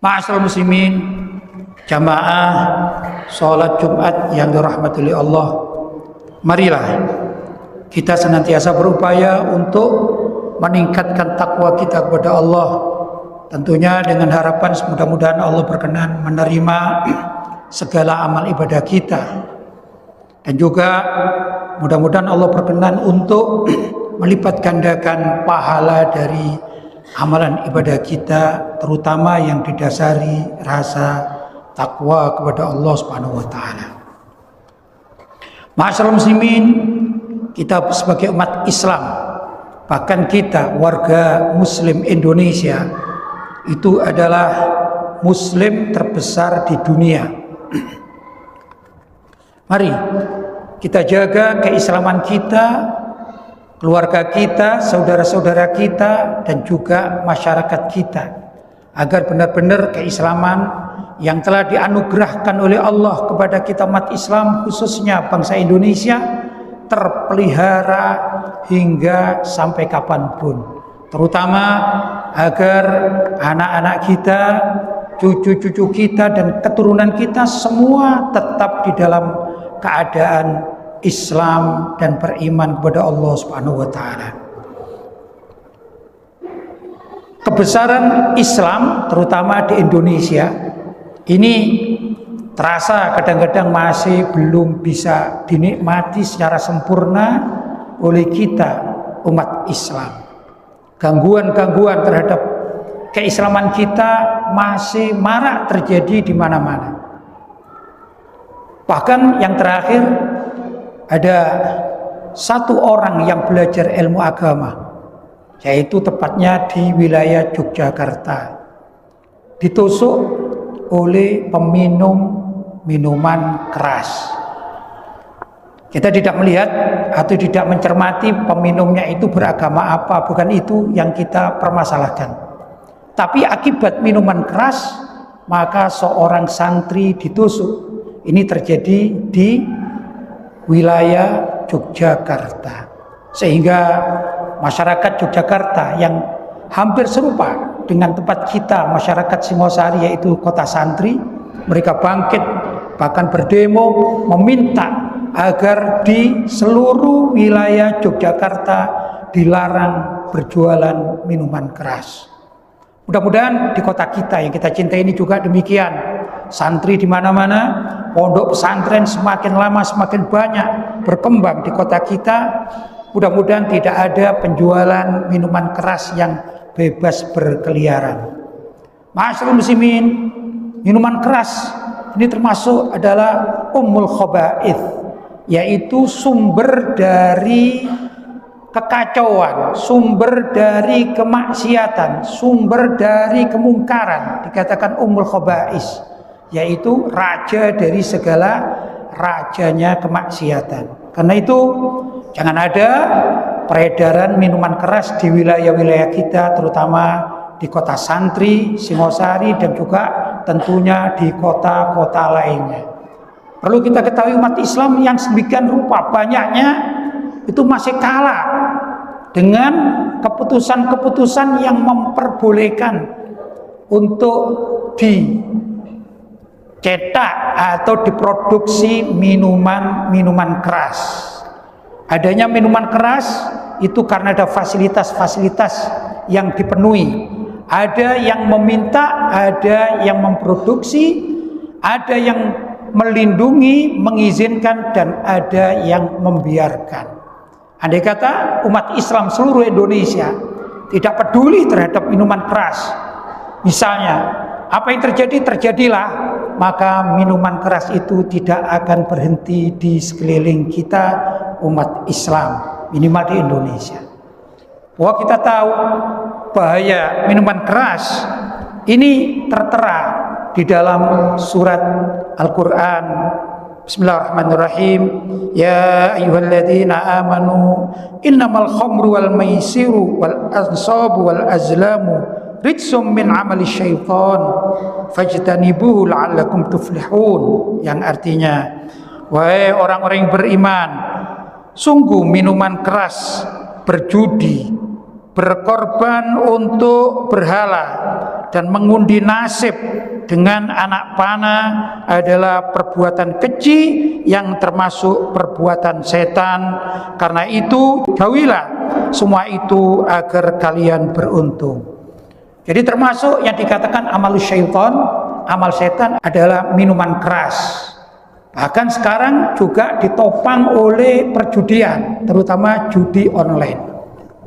Ma'asyiral muslimin, jamaah sholat Jumat yang dirahmati oleh Allah, marilah kita senantiasa berupaya untuk meningkatkan takwa kita kepada Allah, tentunya dengan harapan mudah-mudahan Allah berkenan menerima segala amal ibadah kita, dan juga mudah-mudahan Allah berkenan untuk melipat gandakan pahala dari amalan ibadah kita, terutama yang didasari rasa takwa kepada Allah Subhanahu wa taala. Ma'asyiral muslimin, kita sebagai umat Islam, bahkan kita warga muslim Indonesia, itu adalah muslim terbesar di dunia. Mari kita jaga keislaman kita, keluarga kita, saudara-saudara kita, dan juga masyarakat kita, agar benar-benar keislaman yang telah dianugerahkan oleh Allah kepada kita umat Islam, khususnya bangsa Indonesia, terpelihara hingga sampai kapanpun, terutama agar anak-anak kita, cucu-cucu kita, dan keturunan kita semua tetap di dalam keadaan Islam dan beriman kepada Allah Subhanahu wa taala. Kebesaran Islam terutama di Indonesia ini terasa kadang-kadang masih belum bisa dinikmati secara sempurna oleh kita umat Islam. Gangguan-gangguan terhadap keislaman kita masih marak terjadi di mana-mana. Bahkan yang terakhir, ada satu orang yang belajar ilmu agama, yaitu tepatnya di wilayah Yogyakarta, ditusuk oleh peminum minuman keras. Kita tidak melihat atau tidak mencermati peminumnya itu beragama apa, bukan itu yang kita permasalahkan. Tapi akibat minuman keras, maka seorang santri ditusuk. Ini terjadi di wilayah Yogyakarta, sehingga masyarakat Yogyakarta yang hampir serupa dengan tempat kita masyarakat Singosari, yaitu kota santri, mereka bangkit bahkan berdemo meminta agar di seluruh wilayah Yogyakarta dilarang berjualan minuman keras. Mudah-mudahan di kota kita yang kita cintai ini juga demikian. Santri di mana-mana, pondok pesantren semakin lama semakin banyak berkembang di kota kita. Mudah-mudahan tidak ada penjualan minuman keras yang bebas berkeliaran. Ma'asyiral muslimin, minuman keras ini termasuk adalah ummul khaba'ith, yaitu sumber dari kekacauan, sumber dari kemaksiatan, sumber dari kemungkaran. Dikatakan ummul khaba'is, yaitu raja dari segala rajanya kemaksiatan. Karena itu jangan ada peredaran minuman keras di wilayah-wilayah kita, terutama di kota santri, Singosari, dan juga tentunya di kota-kota lainnya. Perlu kita ketahui umat Islam yang sedemikian rupa banyaknya itu masih kalah dengan keputusan-keputusan yang memperbolehkan untuk dicetak atau diproduksi minuman keras. Adanya minuman keras itu karena ada fasilitas-fasilitas yang dipenuhi. Ada yang meminta, ada yang memproduksi, ada yang melindungi, mengizinkan, dan ada yang membiarkan. Andai kata umat Islam seluruh Indonesia tidak peduli terhadap minuman keras, misalnya apa yang terjadi, terjadilah, maka minuman keras itu tidak akan berhenti di sekeliling kita umat Islam, minimal di Indonesia. Bahwa kita tahu bahaya minuman keras ini tertera di dalam surat Al-Quran. Bismillahirrahmanirrahim. Ya ayyuhalladzina amanu innamal khamru wal maisiru wal ansabu wal azlamu rijsum min amali syaitan fajtanibuhu la'allakum tuflihun. Yang artinya, wahai orang-orang yang beriman, sungguh minuman keras, berjudi, berkorban untuk berhala, dan mengundi nasib dengan anak panah adalah perbuatan keji yang termasuk perbuatan setan. Karena itu jauhilah semua itu agar kalian beruntung. Jadi termasuk yang dikatakan amal syaitan, amal setan adalah minuman keras. Bahkan sekarang juga ditopang oleh perjudian, terutama judi online.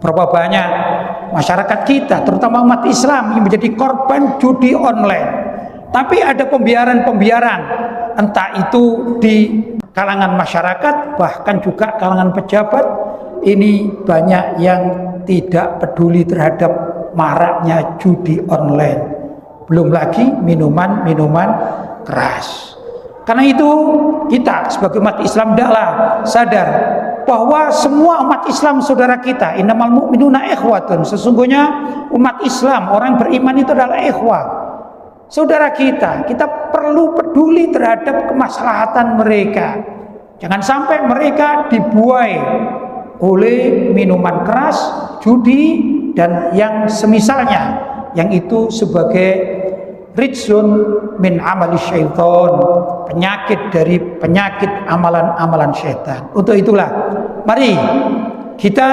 Berapa banyak masyarakat kita, terutama umat Islam, yang menjadi korban judi online. Tapi ada pembiaran-pembiaran, entah itu di kalangan masyarakat, bahkan juga kalangan pejabat. Ini banyak yang tidak peduli terhadap maraknya judi online. Belum lagi minuman-minuman keras. Karena itu kita sebagai umat Islam hendaklah sadar bahwa semua umat Islam saudara kita. Innamal mu'minuna ikhwatun. Sesungguhnya umat Islam, orang beriman itu adalah ikhwah, saudara kita. Kita perlu peduli terhadap kemaslahatan mereka. Jangan sampai mereka dibuai oleh minuman keras, judi, dan yang semisalnya, yang itu sebagai rijsun min amali syaitan, penyakit dari penyakit amalan-amalan syaitan. Untuk itulah mari kita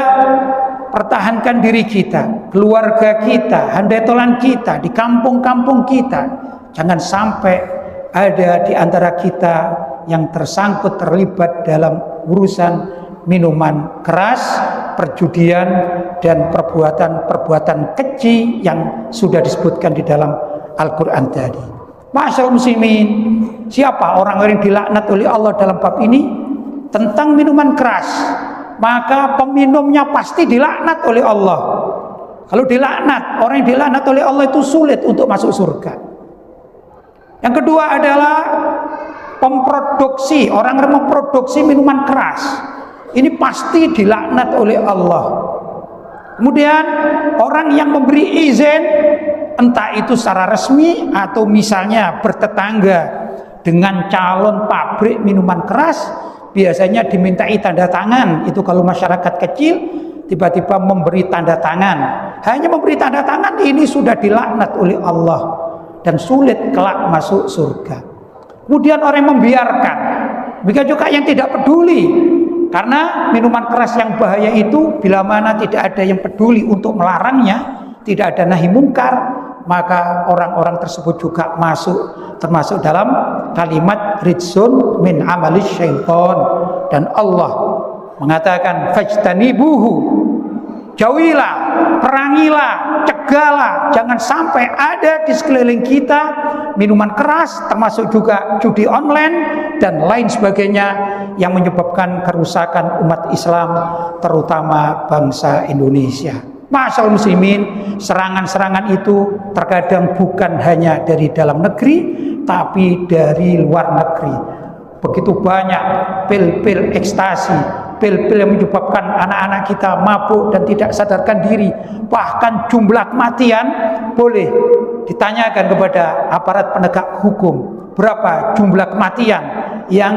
pertahankan diri kita, keluarga kita, handetolan kita, di kampung-kampung kita. Jangan sampai ada di antara kita yang tersangkut, terlibat dalam urusan minuman keras, perjudian, dan perbuatan-perbuatan keji yang sudah disebutkan di dalam Al-Quran tadi. Masyaallah muslimin, siapa orang-orang yang dilaknat oleh Allah dalam bab ini tentang minuman keras, maka peminumnya pasti dilaknat oleh Allah. Kalau dilaknat, orang yang dilaknat oleh Allah itu sulit untuk masuk surga. Yang kedua adalah pemproduksi, orang yang memproduksi minuman keras, ini pasti dilaknat oleh Allah. Kemudian orang yang memberi izin, entah itu secara resmi atau misalnya bertetangga dengan calon pabrik minuman keras, biasanya dimintai tanda tangan. Itu kalau masyarakat kecil tiba-tiba memberi tanda tangan, hanya memberi tanda tangan, ini sudah dilaknat oleh Allah dan sulit kelak masuk surga. Kemudian orang yang membiarkan, begitu juga yang tidak peduli, karena minuman keras yang bahaya itu bila mana tidak ada yang peduli untuk melarangnya, tidak ada nahi mungkar, maka orang-orang tersebut juga masuk termasuk dalam kalimat rijsun min amalis syaitan. Dan Allah mengatakan fajtanibuhu, jauhilah, perangilah, cegahlah, jangan sampai ada di sekeliling kita minuman keras, termasuk juga judi online dan lain sebagainya yang menyebabkan kerusakan umat Islam, terutama bangsa Indonesia. Masyaallah muslimin, serangan-serangan itu terkadang bukan hanya dari dalam negeri, tapi dari luar negeri. Begitu banyak pil-pil ekstasi, pil-pil yang menyebabkan anak-anak kita mabuk dan tidak sadarkan diri. Bahkan jumlah kematian boleh ditanyakan kepada aparat penegak hukum, berapa jumlah kematian yang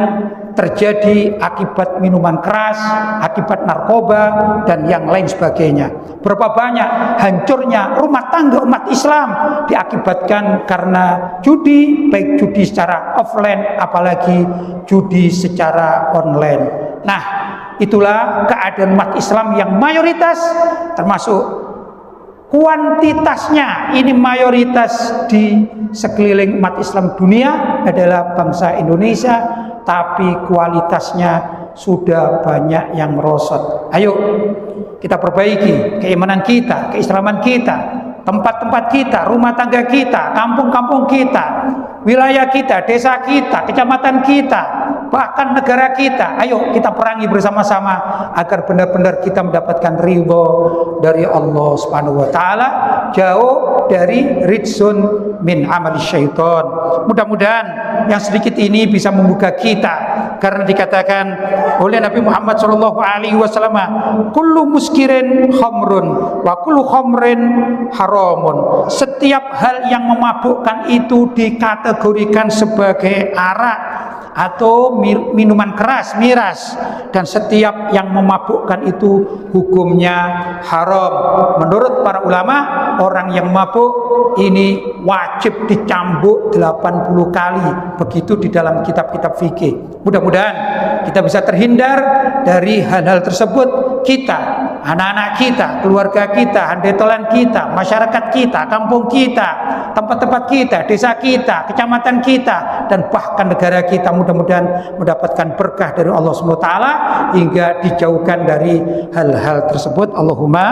terjadi akibat minuman keras, akibat narkoba, dan yang lain sebagainya. Berapa banyak hancurnya rumah tangga umat Islam diakibatkan karena judi, baik judi secara offline apalagi judi secara online. Nah, itulah keadaan umat Islam yang mayoritas, termasuk kuantitasnya ini mayoritas di sekeliling umat Islam dunia adalah bangsa Indonesia, tapi kualitasnya sudah banyak yang merosot. Ayo kita perbaiki keimanan kita, keislaman kita, tempat-tempat kita, rumah tangga kita, kampung-kampung kita, wilayah kita, desa kita, kecamatan kita, bahkan negara kita. Ayo kita perangi bersama-sama agar benar-benar kita mendapatkan ridho dari Allah Subhanahu wa taala, jauh dari rijsun min amali syaitan. Mudah-mudahan yang sedikit ini bisa membuka kita, karena dikatakan oleh Nabi Muhammad SAW, kullu muskirin khamrun wa kullu khamrin haramun. Setiap hal yang memabukkan itu dikategorikan sebagai arak, atau minuman keras, miras, dan setiap yang memabukkan itu hukumnya haram. Menurut para ulama, orang yang mabuk ini wajib dicambuk 80 kali, begitu di dalam kitab-kitab fikih. Mudah-mudahan kita bisa terhindar dari hal-hal tersebut. Kita, anak-anak kita, keluarga kita, handetolan kita, masyarakat kita, kampung kita, tempat-tempat kita, desa kita, kecamatan kita, dan bahkan negara kita mudah-mudahan mendapatkan berkah dari Allah SWT hingga dijauhkan dari hal-hal tersebut. Allahumma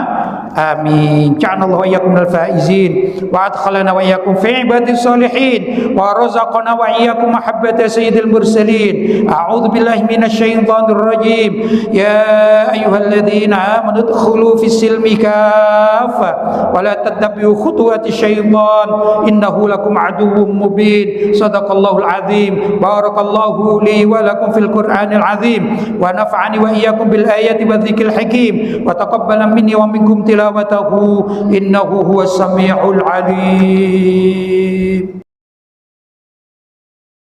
amin. Ja'alallahu wa iyyakum minal faizin wa adkhalana wa iyyakum fi ibadis salihin wa razaqana wa iyyakum mahabbata sayyidil mursalin. A'udzu billahi minasy syaithanir rajim. Ya ayyuhalladzina amanu udkhulu fis silmi kaffah wa la tattabi'u khutuwati syaitan innahu lakum aduwwum mubin. Shadaqallahul azim. Barakallahu li wa lakum fil Qur'anil azim wa nafa'ani wa iyyakum bil ayati wadh-dhikril hakim wa taqabbala minni wa minkum tilawatahu innahu huwas samiul alim.